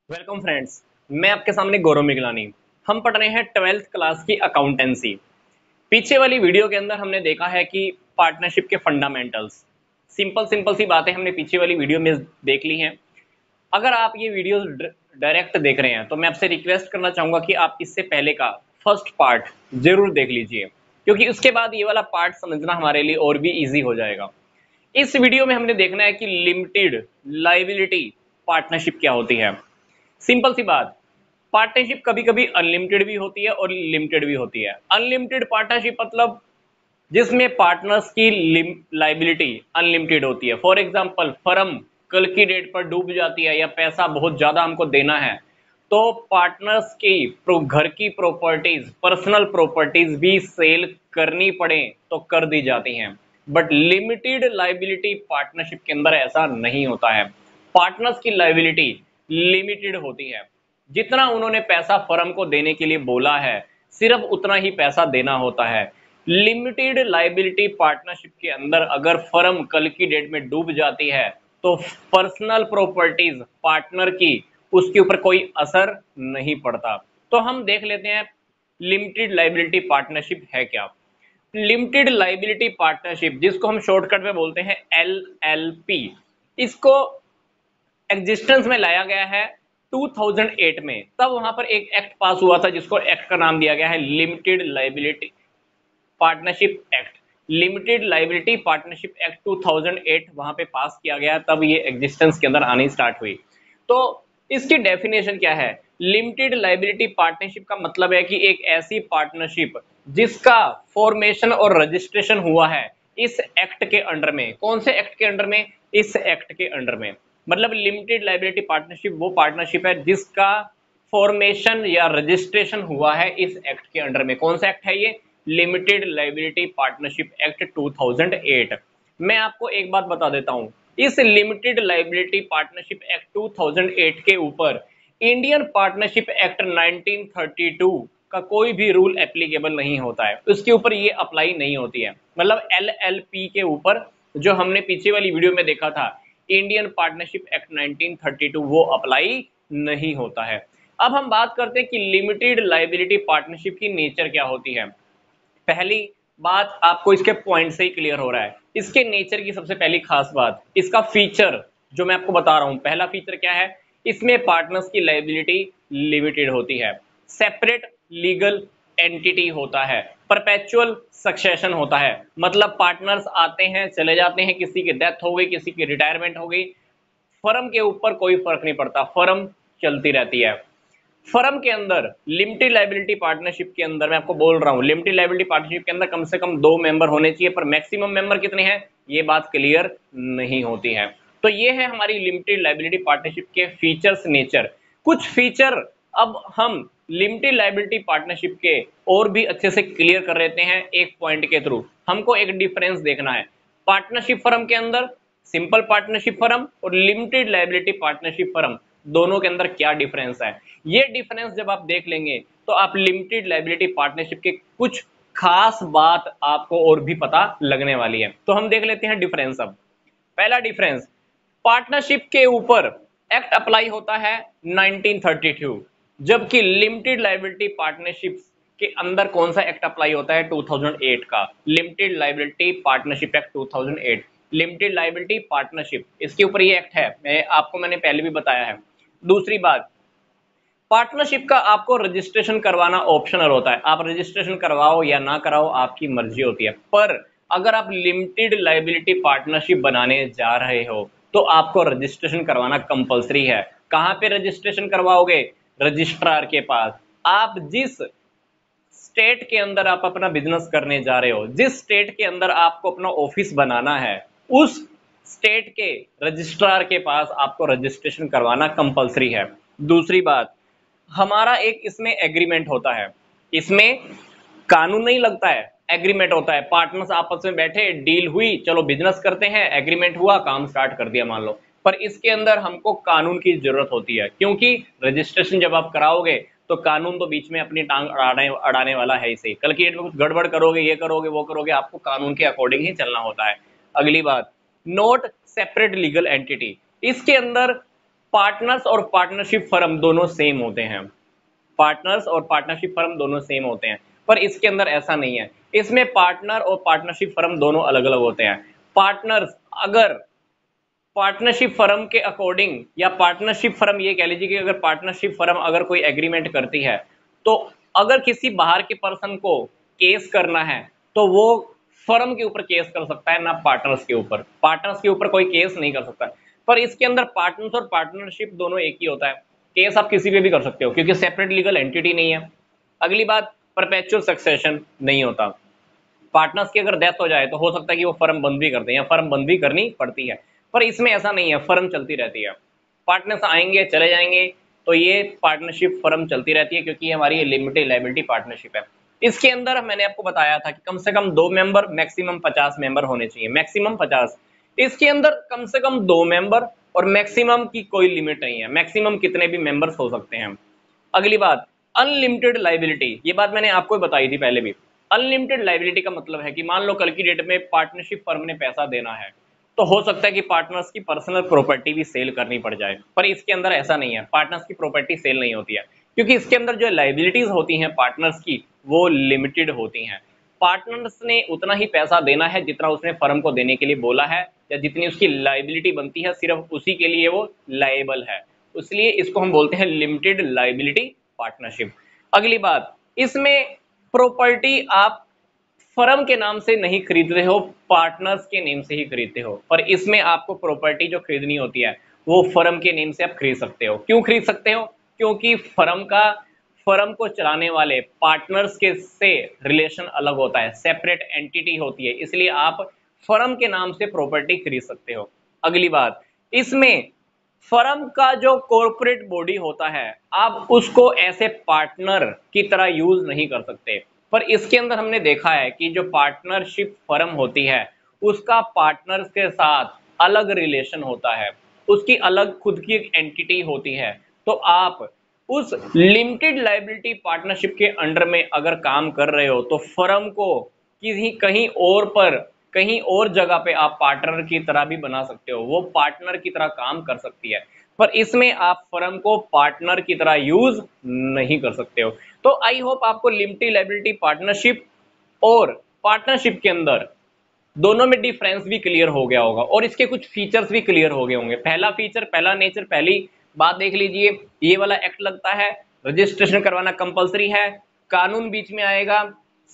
Welcome friends. मैं आपके सामने गौरव मिगलानी। हम पढ़ रहे हैं 12th क्लास की अकाउंटेंसी। पीछे वाली वीडियो के अंदर हमने देखा है कि पार्टनरशिप के फंडामेंटल्स, सिंपल सिंपल सी बातें हमने पीछे वाली वीडियो में देख ली हैं। अगर आप ये वीडियो डायरेक्ट देख रहे हैं तो मैं आपसे रिक्वेस्ट करना चाहूंगा कि आप इससे पहले का फर्स्ट पार्ट जरूर देख लीजिए, क्योंकि उसके बाद ये वाला पार्ट समझना हमारे लिए और भी ईजी हो जाएगा। इस वीडियो में हमने देखना है कि लिमिटेड लाइबिलिटी पार्टनरशिप क्या होती है। सिंपल सी बात, पार्टनरशिप कभी कभी अनलिमिटेड भी होती है और लिमिटेड भी होती है। अनलिमिटेड पार्टनरशिप मतलब जिसमें पार्टनर्स की लाइबिलिटी अनलिमिटेड होती है। फॉर एग्जांपल, फर्म कल की डेट पर डूब जाती है या पैसा बहुत ज्यादा हमको देना है, तो पार्टनर्स की घर की प्रॉपर्टीज, पर्सनल प्रॉपर्टीज भी सेल करनी पड़े तो कर दी जाती हैं। बट लिमिटेड लाइबिलिटी पार्टनरशिप के अंदर ऐसा नहीं होता है। पार्टनर्स की लाइबिलिटी लिमिटेड होती है। जितना उन्होंने पैसा फर्म को देने के लिए बोला है, सिर्फ उतना ही पैसा देना होता है। लिमिटेड लाइबिलिटी पार्टनरशिप के अंदर अगर फर्म कल की डेट में डूब जाती है तो पर्सनल प्रॉपर्टीज पार्टनर की, उसके ऊपर कोई असर नहीं पड़ता। तो हम देख लेते हैं लिमिटेड लाइबिलिटी पार्टनरशिप है क्या। लिमिटेड लाइबिलिटी पार्टनरशिप, जिसको हम शॉर्टकट में बोलते हैं LLP, इसको एग्जिस्टेंस में लाया गया है 2008 में। तब वहां पर एक एक्ट पास हुआ था जिसको एक्ट का नाम दिया गया है limited liability partnership act. Limited liability partnership act 2008 वहां पे पास किया गया, तब ये एग्जिस्टेंस के अंदर आनी स्टार्ट हुई। तो इसकी डेफिनेशन क्या है? लिमिटेड लाइबिलिटी पार्टनरशिप का मतलब है कि एक ऐसी पार्टनरशिप जिसका फॉर्मेशन और रजिस्ट्रेशन हुआ है इस एक्ट के अंडर में। कौन से एक्ट के अंडर में? इस एक्ट के अंडर में। मतलब लिमिटेड लाइबिलिटी पार्टनरशिप वो पार्टनरशिप है जिसका फॉर्मेशन या रजिस्ट्रेशन हुआ है इस एक्ट के अंडर में। कौन सा एक्ट है ये? Limited liability partnership act 2008। मैं आपको एक बात बता देता हूं, इस लिमिटेड लाइबिलिटी पार्टनरशिप एक्ट 2008 के ऊपर इंडियन पार्टनरशिप एक्ट 1932 का कोई भी रूल एप्लीकेबल नहीं होता है, उसके ऊपर ये अप्लाई नहीं होती है। मतलब LLP के ऊपर जो हमने पीछे वाली वीडियो में देखा था, इंडियन पार्टनरशिप एक्ट 1932, वो अप्लाई नहीं होता है। अब हम बात करते हैं कि लिमिटेड लाइबिलिटी पार्टनरशिप की नेचर क्या होती है। पहली बात, आपको इसके पॉइंट से ही क्लियर हो रहा है। इसके नेचर की सबसे पहली खास बात, इसका फीचर जो मैं आपको बता रहा हूं। पहला फीचर क्या है? इसमें पार्टनर्स की लायबिलिटी लिमिटेड होती है, सेपरेट लीगल एंटिटी होता है, परपेचुअल सक्सेशन होता है। मतलब पार्टनर्स आते हैं चले जाते हैं, किसी की डेथ हो गई, किसी की रिटायरमेंट हो गई, फर्म के ऊपर कोई फर्क नहीं पड़ता, फर्म चलती रहती है। फर्म के अंदर लिमिटेड लाइबिलिटी पार्टनरशिप के अंदर, मैं आपको बोल रहा हूं, लिमिटेड लाइबिलिटी पार्टनरशिप के अंदर कम से कम 2 मेंबर होने चाहिए, पर मैक्सिमम मेंबर कितने हैं ये बात क्लियर नहीं होती है। तो ये है हमारी लिमिटेड लाइबिलिटी पार्टनरशिप के फीचर्स, नेचर। कुछ फीचर अब हम लिमिटेड लाइबिलिटी पार्टनरशिप के और भी अच्छे से क्लियर कर लेते हैं एक पॉइंट के थ्रू। हमको एक डिफरेंस देखना है पार्टनरशिप फर्म के अंदर, सिंपल पार्टनरशिप फर्म और लिमिटेड लाइबिलिटी पार्टनरशिप फर्म, दोनों के अंदर क्या डिफरेंस है। ये डिफरेंस जब आप देख लेंगे तो आप लिमिटेड लाइबिलिटी पार्टनरशिप के कुछ खास बात आपको और भी पता लगने वाली है। तो हम देख लेते हैं डिफरेंस। अब पहला डिफरेंस, पार्टनरशिप के ऊपर एक्ट अप्लाई होता है 1932, जबकि लिमिटेड लाइबिलिटी पार्टनरशिप के अंदर कौन सा एक्ट अप्लाई होता है? 2008 का limited liability partnership act 2008। Limited liability partnership, इसके ऊपर ये एक्ट है, मैंने पहले भी बताया है। दूसरी बात, पार्टनरशिप का आपको रजिस्ट्रेशन करवाना ऑप्शनल होता है, आप रजिस्ट्रेशन करवाओ या ना कराओ आपकी मर्जी होती है। पर अगर आप लिमिटेड लाइबिलिटी पार्टनरशिप बनाने जा रहे हो तो आपको रजिस्ट्रेशन करवाना कंपलसरी है। कहां पे रजिस्ट्रेशन करवाओगे? रजिस्ट्रार के पास। आप जिस स्टेट के अंदर आप अपना बिजनेस करने जा रहे हो, जिस स्टेट के अंदर आपको अपना ऑफिस बनाना है, उस स्टेट के रजिस्ट्रार के पास आपको रजिस्ट्रेशन करवाना कंपलसरी है। दूसरी बात, हमारा एक इसमें एग्रीमेंट होता है, इसमें कानून नहीं लगता है, एग्रीमेंट होता है। पार्टनर्स आपस में बैठे, डील हुई, चलो बिजनेस करते हैं, एग्रीमेंट हुआ, काम स्टार्ट कर दिया मान लो। पर इसके अंदर हमको कानून की जरूरत होती है, क्योंकि रजिस्ट्रेशन जब आप कराओगे तो कानून तो बीच में अपनी टांग अड़ाने वाला है। इसे कल की डेट में कुछ गड़बड़ करोगे, ये करोगे वो करोगे, आपको कानून के अकॉर्डिंग ही चलना होता है। अगली बात, नोट सेपरेट लीगल एंटिटी, इसके अंदर पार्टनर्स और पार्टनरशिप फर्म दोनों सेम होते हैं, पार्टनर्स और पार्टनरशिप फर्म दोनों सेम होते हैं, पर इसके अंदर ऐसा नहीं है। इसमें पार्टनर और पार्टनरशिप फर्म दोनों अलग अलग होते हैं। पार्टनर्स अगर पार्टनरशिप फर्म के अकॉर्डिंग, या पार्टनरशिप फर्म ये कह लीजिए कि अगर पार्टनरशिप फर्म अगर कोई एग्रीमेंट करती है, तो अगर किसी बाहर के पर्सन को केस करना है तो वो फर्म के ऊपर केस कर सकता है, ना पार्टनर्स के ऊपर। पार्टनर्स के ऊपर कोई केस नहीं कर सकता। पर इसके अंदर पार्टनर्स और पार्टनरशिप दोनों एक ही होता है। केस आप किसी पे भी कर सकते हो क्योंकि सेपरेट लीगल एंटिटी नहीं है। अगली बात, परपेचुअल सक्सेशन नहीं होता। पार्टनर्स की अगर डेथ हो जाए तो हो सकता है कि वो फर्म बंद भी कर दें या फर्म बंद भी करनी पड़ती है, पर इसमें ऐसा नहीं है, फर्म चलती रहती है। पार्टनर्स आएंगे चले जाएंगे, तो ये पार्टनरशिप फर्म चलती रहती है क्योंकि हमारी लिमिटेड लायबिलिटी पार्टनरशिप है। इसके अंदर मैंने आपको बताया था कि कम से कम 2 मेंबर, मैक्सिमम 50 मेंबर होने चाहिए, मैक्सिमम 50। इसके अंदर कम से कम 2 मेंबर और मैक्सिमम की कोई लिमिट नहीं है, मैक्सिमम कितने भी मेंबर्स हो सकते हैं। अगली बात, अनलिमिटेड लायबिलिटी, ये बात मैंने आपको बताई थी पहले भी। अनलिमिटेड लायबिलिटी का मतलब है कि मान लो कल की डेट में पार्टनरशिप फर्म ने पैसा देना है, तो हो सकता है कि पार्टनर्स की पर्सनल प्रॉपर्टी भी सेल करनी पड़ जाए, पर इसके अंदर ऐसा नहीं है, पार्टनर्स की प्रॉपर्टी सेल नहीं होती है क्योंकि इसके अंदर जो लायबिलिटीज होती हैं पार्टनर्स की वो लिमिटेड होती हैं। पार्टनर्स ने उतना ही पैसा देना है जितना उसने फर्म को देने के लिए बोला है, या जितनी उसकी लायबिलिटी बनती है सिर्फ उसी के लिए वो लायबल है, इसलिए इसको हम बोलते हैं लिमिटेड लायबिलिटी पार्टनरशिप। अगली बात, इसमें प्रॉपर्टी आप फर्म के नाम से नहीं खरीद रहे हो, पार्टनर्स के नेम से ही खरीदते हो, पर इसमें आपको प्रॉपर्टी जो खरीदनी होती है वो फर्म के नेम से आप खरीद सकते हो। क्यों खरीद सकते हो? क्योंकि फर्म को चलाने वाले पार्टनर्स के से रिलेशन अलग होता है, सेपरेट एंटिटी होती है, इसलिए आप फर्म के नाम से प्रॉपर्टी खरीद सकते हो। अगली बात, इसमें फर्म का जो कॉर्पोरेट बॉडी होता है आप उसको ऐसे पार्टनर की तरह यूज नहीं कर सकते, पर इसके अंदर हमने देखा है कि जो पार्टनरशिप फर्म होती है उसका पार्टनर्स के साथ अलग रिलेशन होता है, उसकी अलग खुद की एक एंटिटी होती है। तो आप उस लिमिटेड लायबिलिटी पार्टनरशिप के अंडर में अगर काम कर रहे हो तो फर्म को किसी कहीं और जगह पे आप पार्टनर की तरह भी बना सकते हो, वो पार्टनर की तरह काम कर सकती है, पर इसमें आप फर्म को पार्टनर की तरह यूज नहीं कर सकते हो। तो आई होप आपको लिमिटेड लायबिलिटी पार्टनरशिप और पार्टनरशिप के अंदर दोनों में डिफरेंस भी क्लियर हो गया होगा और इसके कुछ फीचर्स भी क्लियर हो गए होंगे। पहला फीचर, पहला नेचर, पहली बात देख लीजिए, ये वाला एक्ट लगता है, रजिस्ट्रेशन करवाना कंपलसरी है, कानून बीच में आएगा,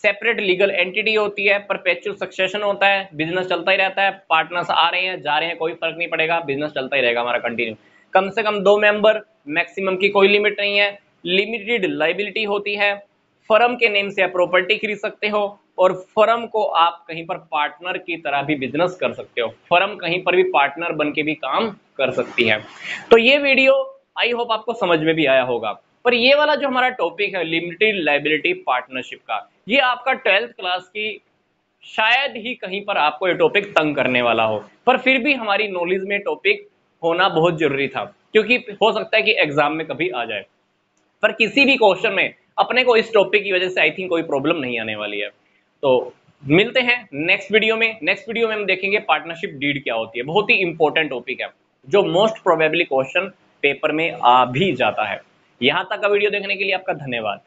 सेपरेट लीगल एंटिटी होती है, परपेचुअल सक्सेशन होता है, बिजनेस चलता ही रहता है, पार्टनर्स आ रहे हैं जा रहे हैं कोई फर्क नहीं पड़ेगा, बिजनेस चलता ही रहेगा हमारा कंटिन्यू। कम से कम 2 मेंबर, मैक्सिमम की कोई लिमिट नहीं है, लिमिटेड लायबिलिटी होती है, फर्म के नेम से आप प्रॉपर्टी खरीद सकते हो और फर्म को आप कहीं पर पार्टनर की तरह भी बिजनेस कर सकते हो, फर्म कहीं पर भी पार्टनर बन के भी काम कर सकती है। तो ये वीडियो आई होप आपको समझ में भी आया होगा। पर ये वाला जो हमारा टॉपिक है लिमिटेड लायबिलिटी पार्टनरशिप का, ये आपका 12th क्लास की शायद ही कहीं पर आपको ये टॉपिक तंग करने वाला हो, पर फिर भी हमारी नॉलेज में टॉपिक होना बहुत जरूरी था क्योंकि हो सकता है कि एग्जाम में कभी आ जाए, पर किसी भी क्वेश्चन में अपने को इस टॉपिक की वजह से आई थिंक कोई प्रॉब्लम नहीं आने वाली है। तो मिलते हैं नेक्स्ट वीडियो में। नेक्स्ट वीडियो में हम देखेंगे पार्टनरशिप डीड क्या होती है, बहुत ही इंपॉर्टेंट टॉपिक है जो मोस्ट प्रोबेबली क्वेश्चन पेपर में आ भी जाता है। यहां तक का वीडियो देखने के लिए आपका धन्यवाद।